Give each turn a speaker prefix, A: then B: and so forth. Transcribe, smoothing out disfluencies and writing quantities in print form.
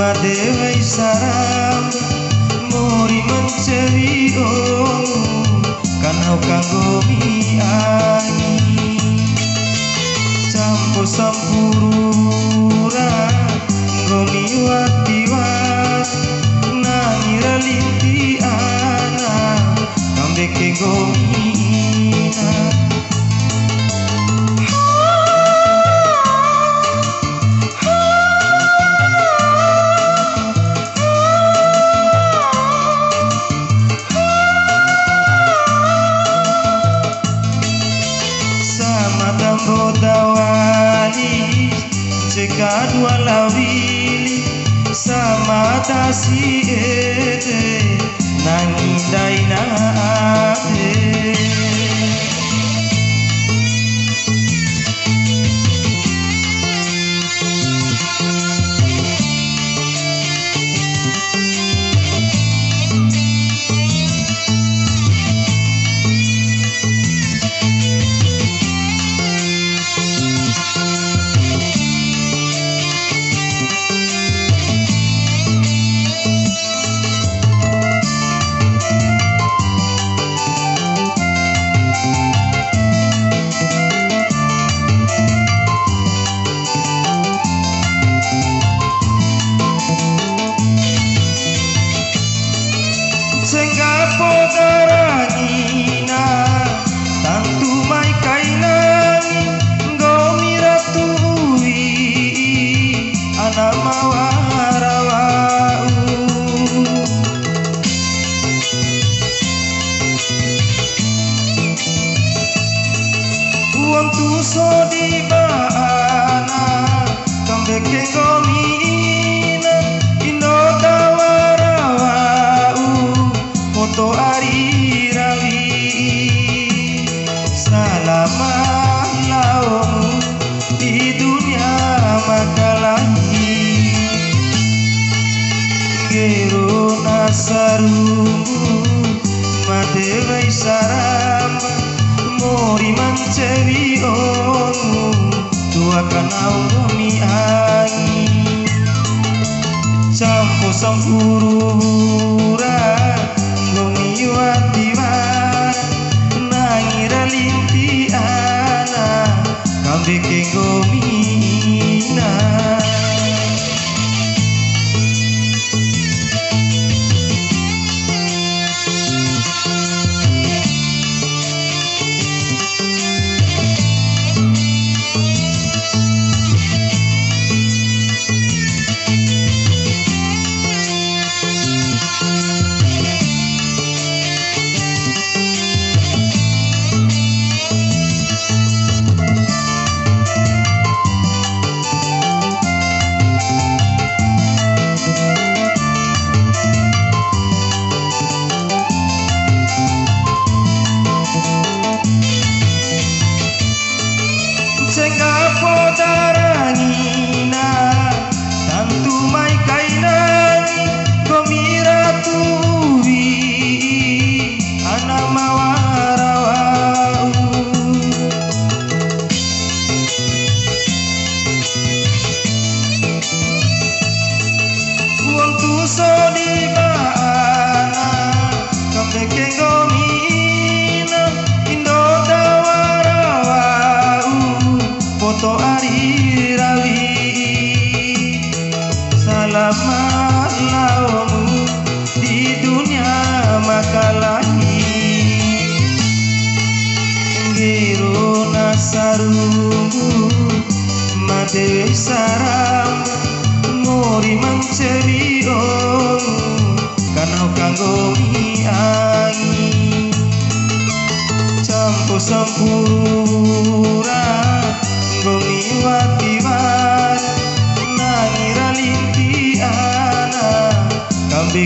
A: Madewai saram muri menceri kanau kanggo miangi campo sampurura ngoni watiwas nangira linti ana kambe kegomina Dawali jika dua lawili sama tasi ete nangindai naate Podarangina tantu mai kainan gomira tuwi ana mawarawau uang tu sodi baana kambe kengomina indo dawarawau foto ari rawi salamah laumu di dunia makalahi gero nasarumbu madewai saram mori mancewi omu tua kanau miangi campo sampurura watiwan nangira linti ana kambe kengomina Podarangina tantu mai kainan gomira tuwi ana mawarawau uang tu sodi baana kambe kengomina indo dawarawau foto ari rawi salamah laumu di dunia makalahi gero nasarumbu madewi saram mori menceri kanau kanggo miangi campo sampurura gomi watiwan nangira linti ana kambe